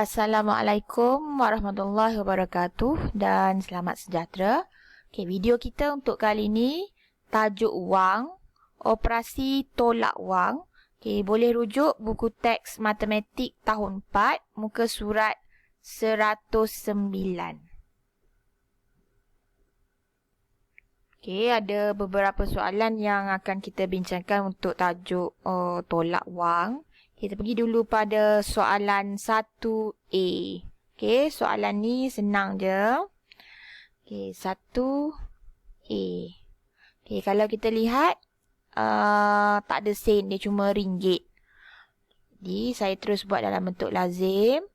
Assalamualaikum warahmatullahi wabarakatuh dan selamat sejahtera. Video kita untuk kali ini tajuk wang, operasi tolak wang. Boleh rujuk buku teks matematik tahun 4, muka surat 109. Ada beberapa soalan yang akan kita bincangkan untuk tajuk tolak wang. Kita pergi dulu pada soalan 1A. Soalan ni senang je. 1A. Kalau kita lihat, tak ada sen, dia cuma ringgit. Jadi, saya terus buat dalam bentuk lazim.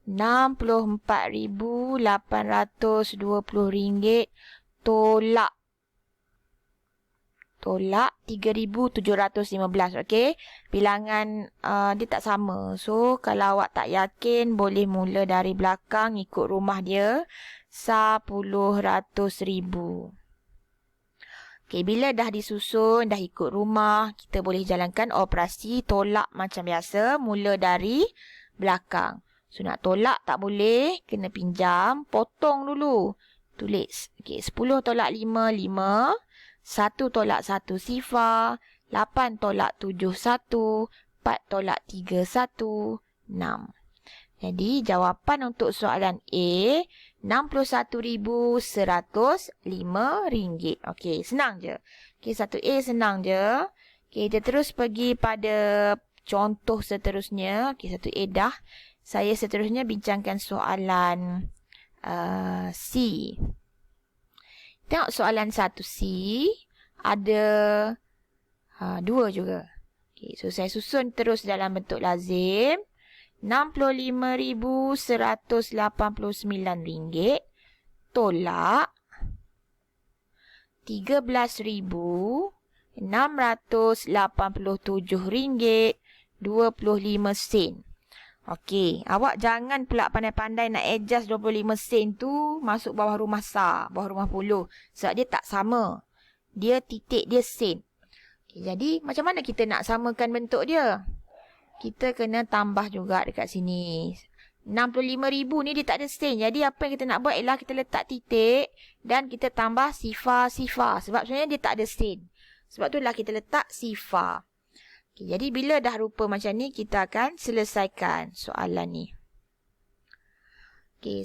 RM64,820 tolak 3,715. Bilangan dia tak sama. So, kalau awak tak yakin, boleh mula dari belakang ikut rumah dia. 10,100,000. Bila dah disusun, dah ikut rumah, kita boleh jalankan operasi tolak macam biasa. Mula dari belakang. So, nak tolak tak boleh. Kena pinjam. Potong dulu. Tulis. 10 tolak 5, 5. 1 tolak 1 sifar, 8 tolak 7 1, 4 tolak 3 1, 6. Jadi jawapan untuk soalan A, RM61,105. Senang je. 1A senang je. Kita terus pergi pada contoh seterusnya. 1A dah. Saya seterusnya bincangkan soalan C. Tengok soalan 1C, ada 2 juga. So, saya susun terus dalam bentuk lazim. RM65,189 tolak RM13,687,25. Awak jangan pula pandai-pandai nak adjust 25 sen tu masuk bawah rumah sar, bawah rumah puluh. Sebab dia tak sama. Dia titik, dia sen. Jadi, macam mana kita nak samakan bentuk dia? Kita kena tambah juga dekat sini. 65,000 ni dia tak ada sen. Jadi, apa yang kita nak buat ialah kita letak titik dan kita tambah sifar-sifar. Sebab sebenarnya dia tak ada sen. Sebab itulah kita letak sifar. Jadi, bila dah rupa macam ni, kita akan selesaikan soalan ni.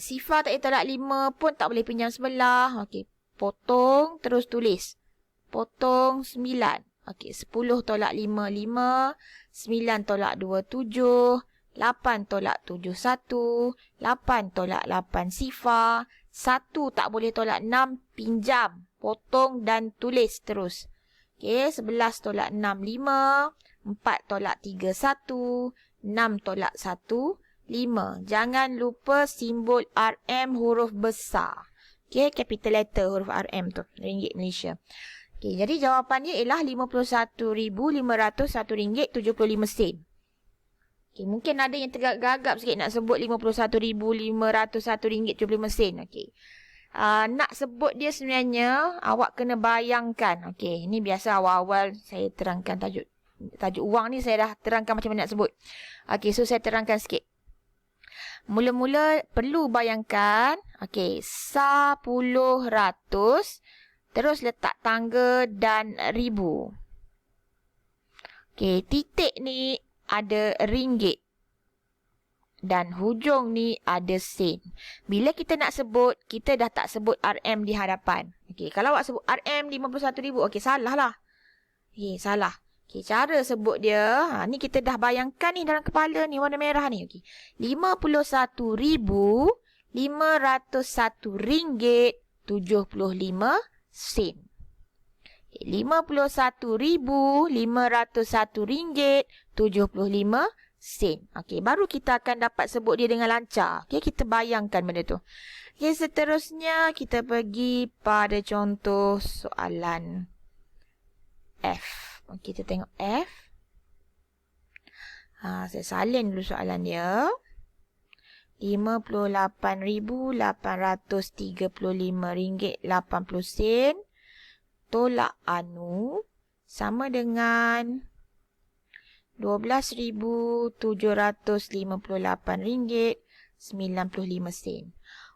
Sifar tak boleh tolak 5 pun tak boleh pinjam sebelah. Potong, terus tulis. Potong 9. 10 tolak 5, 5. 9 tolak 2, 7. 8 tolak 7, 1. 8 tolak 8, sifar. 1 tak boleh tolak 6, pinjam. Potong dan tulis terus. 11 tolak 6, 5. 4 tolak 3, 1. 6 tolak 1, 5. Jangan lupa simbol RM huruf besar. Capital letter huruf RM tu. Ringgit Malaysia. Jadi jawapannya ialah RM51,501.75. Mungkin ada yang tergagap sikit nak sebut RM51,501.75. Nak sebut dia sebenarnya, awak kena bayangkan. Ini biasa awal-awal saya terangkan tajuk wang ni, saya dah terangkan macam mana nak sebut. So saya terangkan sikit. Mula-mula perlu bayangkan, 10, ratus, terus letak tangga dan ribu. Titik ni ada ringgit. Dan hujung ni ada sen. Bila kita nak sebut, kita dah tak sebut RM di hadapan. Kalau awak sebut RM 51,000, salah lah. Salah. Cara sebut dia, ni kita dah bayangkan ni dalam kepala ni, warna merah ni. RM51,501.75. RM51,501.75. Baru kita akan dapat sebut dia dengan lancar. Kita bayangkan benda tu. Seterusnya kita pergi pada contoh soalan F. Kita tengok F. Saya salin dulu soalan dia. RM58,835.80 tolak anu sama dengan RM12,758 sen.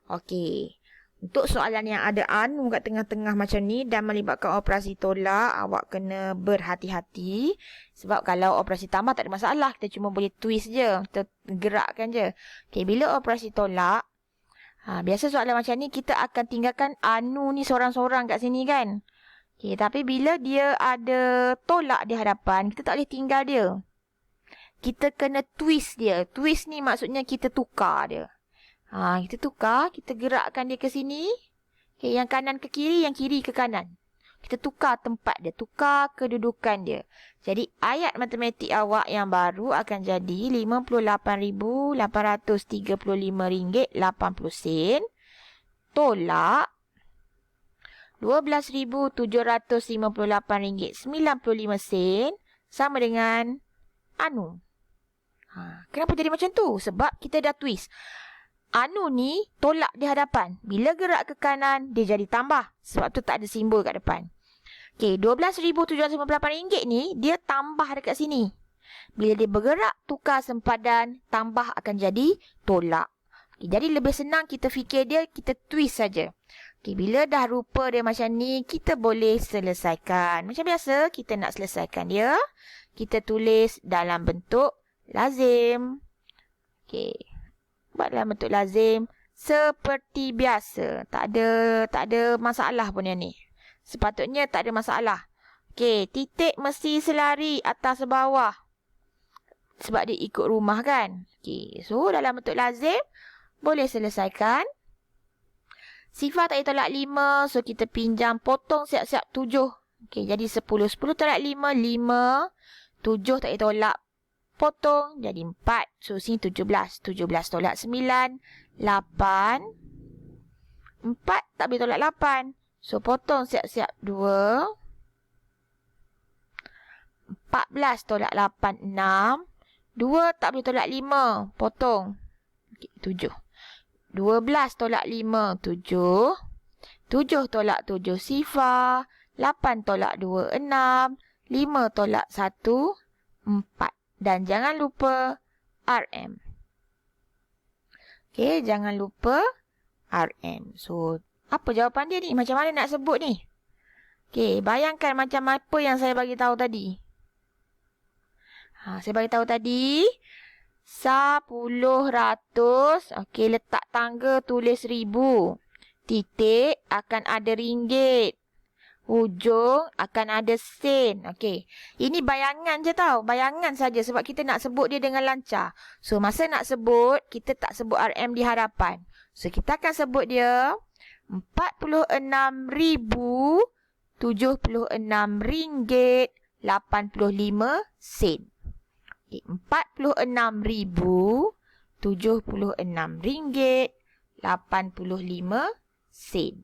Okey. Untuk soalan yang ada anu kat tengah-tengah macam ni dan melibatkan operasi tolak, awak kena berhati-hati. Sebab kalau operasi tambah tak ada masalah. Kita cuma boleh twist je. Kita gerakkan je. Okay, bila operasi tolak, biasa soalan macam ni kita akan tinggalkan anu ni seorang-seorang kat sini kan. Okay, tapi bila dia ada tolak di hadapan, kita tak boleh tinggal dia. Kita kena twist dia. Twist ni maksudnya kita tukar dia. Kita tukar, kita gerakkan dia ke sini. Okay, yang kanan ke kiri, yang kiri ke kanan. Kita tukar tempat dia, tukar kedudukan dia. Jadi ayat matematik awak yang baru akan jadi RM58,835.80 tolak RM12,758.95 sama dengan anu. Kenapa jadi macam tu? Sebab kita dah twist. Anu ni tolak di hadapan. Bila gerak ke kanan, dia jadi tambah. Sebab tu tak ada simbol kat depan. Okay, RM12,758 ni, dia tambah dekat sini. Bila dia bergerak, tukar sempadan, tambah akan jadi tolak. Okay, jadi lebih senang kita fikir dia, kita twist saja. Okay, bila dah rupa dia macam ni, kita boleh selesaikan. Macam biasa, kita nak selesaikan dia. Kita tulis dalam bentuk lazim. Okay. Buat dalam bentuk lazim seperti biasa. Tak ada masalah pun yang ni. Sepatutnya tak ada masalah. Okey, titik mesti selari atas bawah. Sebab dia ikut rumah kan. Okey, so dalam bentuk lazim boleh selesaikan. Sifar tak boleh tolak 5. So kita pinjam potong siap-siap 7. Okey, jadi 10. 10 tolak 5, 5. 7 tak boleh tolak. Potong jadi 4. So sini 17. 17 tolak 9. 8. 4 tak boleh tolak 8. So potong siap-siap 2. 14 tolak 8. 6. 2 tak boleh tolak 5. Potong. Okay, 7. 12 tolak 5. 7. 7 tolak 7 sifar. 8 tolak 2. 6. 5 tolak 1. 4. Dan jangan lupa RM. Okey, jangan lupa RM. So, apa jawapan dia ni? Macam mana nak sebut ni? Okey, bayangkan macam apa yang saya bagi tahu tadi. Saya bagi tahu tadi 10 okey, letak tangga tulis 1000. Titik akan ada ringgit. Hujung akan ada sen. Okey. Ini bayangan je tau. Bayangan saja sebab kita nak sebut dia dengan lancar. So, masa nak sebut, kita tak sebut RM di hadapan. So, kita akan sebut dia RM46,076.85. Okay, RM46,076.85.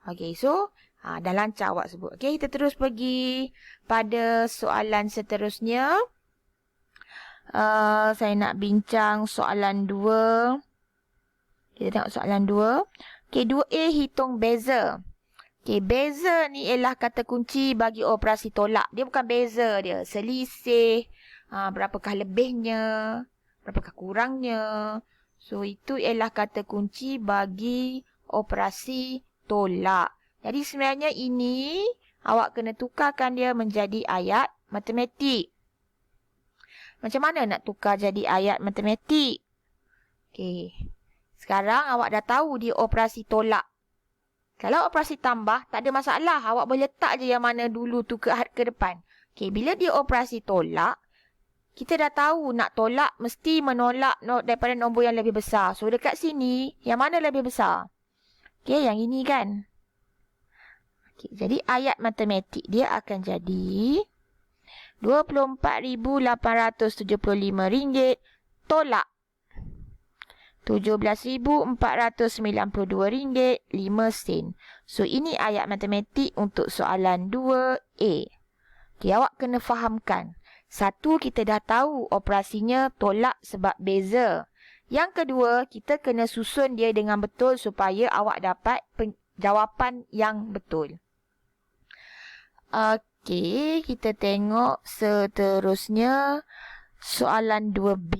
Okey, so dah lancar awak sebut. Okey, kita terus pergi pada soalan seterusnya. Saya nak bincang soalan 2. Kita tengok soalan 2. Okey, 2A hitung beza. Okey, beza ni ialah kata kunci bagi operasi tolak. Dia bukan beza dia. Selisih. Berapakah lebihnya. Berapakah kurangnya. So, itu ialah kata kunci bagi operasi tolak. Jadi sebenarnya ini awak kena tukarkan dia menjadi ayat matematik. Macam mana nak tukar jadi ayat matematik? Okey. Sekarang awak dah tahu dia operasi tolak. Kalau operasi tambah tak ada masalah. Awak boleh letak je yang mana dulu tu ke depan. Okey, bila dia operasi tolak, kita dah tahu nak tolak mesti menolak daripada nombor yang lebih besar. So dekat sini yang mana lebih besar? Okey, yang ini kan? Okay, jadi ayat matematik dia akan jadi RM24,875 tolak RM17,492.5. So, ini ayat matematik untuk soalan 2A. Okay, awak kena fahamkan. Satu, kita dah tahu operasinya tolak sebab beza. Yang kedua, kita kena susun dia dengan betul supaya awak dapat jawapan yang betul. Okey, kita tengok seterusnya soalan 2B.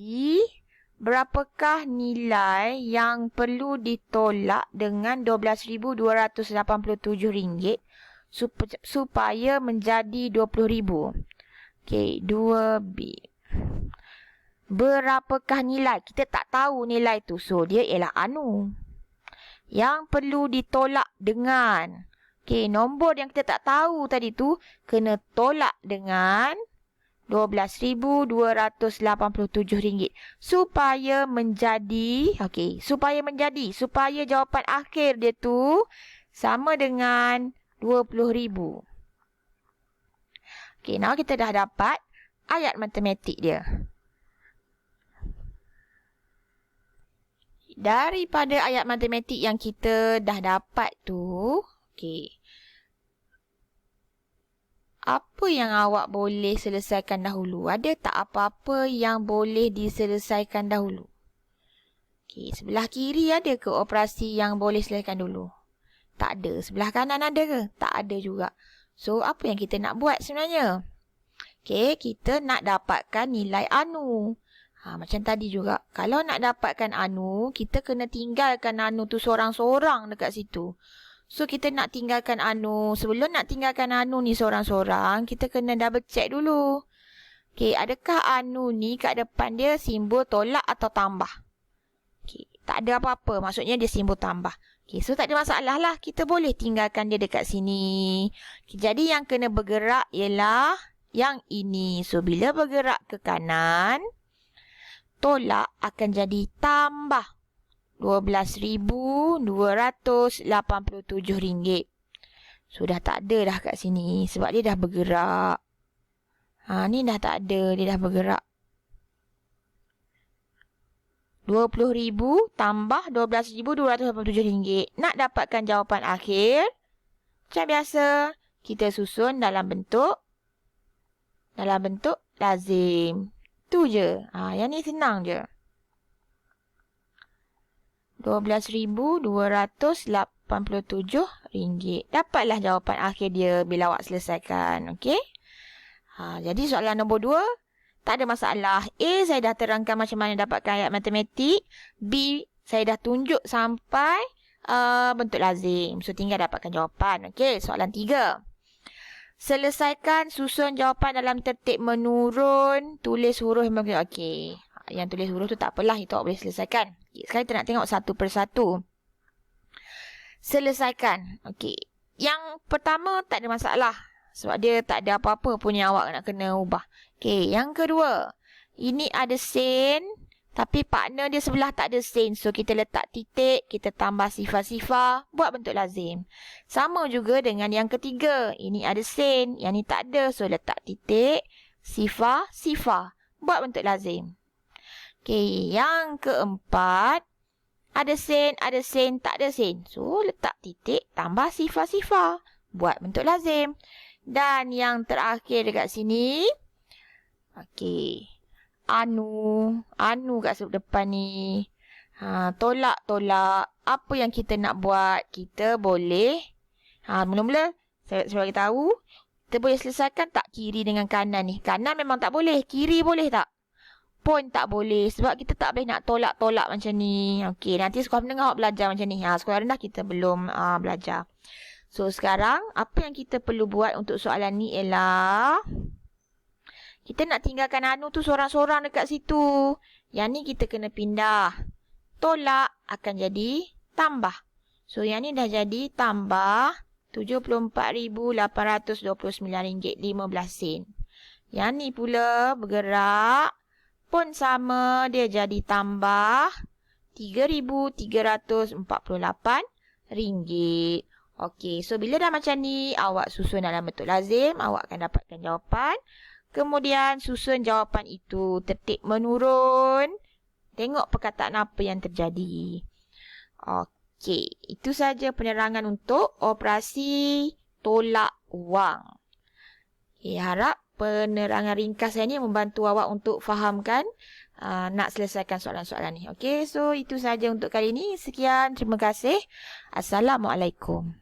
berapakah nilai yang perlu ditolak dengan RM12,287 supaya menjadi RM20,000? Okey, 2B. Berapakah nilai? Kita tak tahu nilai tu. So, dia ialah anu. Yang perlu ditolak dengan. Okey, nombor yang kita tak tahu tadi tu kena tolak dengan RM12,287 supaya menjadi, supaya jawapan akhir dia tu sama dengan RM20,000. Okey, now kita dah dapat ayat matematik dia. Daripada ayat matematik yang kita dah dapat tu, okey, apa yang awak boleh selesaikan dahulu? Ada tak apa-apa yang boleh diselesaikan dahulu? Okey, sebelah kiri ada ke operasi yang boleh selesaikan dulu? Tak ada. Sebelah kanan ada ke? Tak ada juga. So, apa yang kita nak buat sebenarnya? Okey, kita nak dapatkan nilai anu. Macam tadi juga. Kalau nak dapatkan anu, kita kena tinggalkan anu tu seorang-seorang dekat situ. So, kita nak tinggalkan anu. Sebelum nak tinggalkan anu ni seorang-seorang, kita kena double check dulu. Okey, adakah anu ni kat depan dia simbol tolak atau tambah? Okey, tak ada apa-apa. Maksudnya dia simbol tambah. Okey, so tak ada masalah lah. Kita boleh tinggalkan dia dekat sini. Okay, jadi yang kena bergerak ialah yang ini. So, bila bergerak ke kanan, tolak akan jadi tambah RM12,287. Sudah tak ada dah kat sini sebab dia dah bergerak. Ni dah tak ada, dia dah bergerak. RM20,000 tambah RM12,287. Nak dapatkan jawapan akhir, macam biasa, kita susun dalam bentuk lazim. Tu je. Yang ni senang je. RM12,287. Dapatlah jawapan akhir dia bila awak selesaikan. Okey? Jadi soalan nombor 2, tak ada masalah. A, saya dah terangkan macam mana dapatkan ayat matematik. B, saya dah tunjuk sampai bentuk lazim. So, tinggal dapatkan jawapan. Okey, soalan 3. Selesaikan susun jawapan dalam tertib menurun. Tulis huruf yang berbeza. Okey. Yang tulis huruf tu tak apalah. Itu awak boleh selesaikan. Okay, sekarang kita nak tengok satu persatu. Selesaikan. Okey. Yang pertama tak ada masalah. Sebab dia tak ada apa-apa pun yang awak nak kena ubah. Okey. Yang kedua. Ini ada sen. Tapi partner dia sebelah tak ada sen. So, kita letak titik. Kita tambah sifar-sifar. Buat bentuk lazim. Sama juga dengan yang ketiga. Ini ada sen. Yang ni tak ada. So, letak titik. Sifar-sifar. Buat bentuk lazim. Okey. Yang keempat. Ada sen, tak ada sen. So, letak titik. Tambah sifar-sifar. Buat bentuk lazim. Dan yang terakhir dekat sini. Okey. Anu kat depan ni. Tolak. Apa yang kita nak buat? Kita boleh. Mula-mula saya bagi tahu. Kita boleh selesaikan tak kiri dengan kanan ni? Kanan memang tak boleh. Kiri boleh tak? Pun tak boleh. Sebab kita tak boleh nak tolak-tolak macam ni. Okey, nanti sekolah menengah awak belajar macam ni. Sekolah rendah kita belum belajar. So, sekarang apa yang kita perlu buat untuk soalan ni ialah kita nak tinggalkan anu tu seorang-seorang dekat situ. Yang ni kita kena pindah. Tolak akan jadi tambah. So, yang ni dah jadi tambah RM74,829.15. Yang ni pula bergerak. Pun sama, dia jadi tambah RM3,348. Okey, so bila dah macam ni, awak susun dalam bentuk lazim, awak akan dapatkan jawapan. Kemudian susun jawapan itu tertib menurun. Tengok perkataan apa yang terjadi. Okey, itu saja penerangan untuk operasi tolak wang. Okay, harap penerangan ringkas saya ni membantu awak untuk fahamkan nak selesaikan soalan-soalan ni. Okey, so itu saja untuk kali ini. Sekian, terima kasih. Assalamualaikum.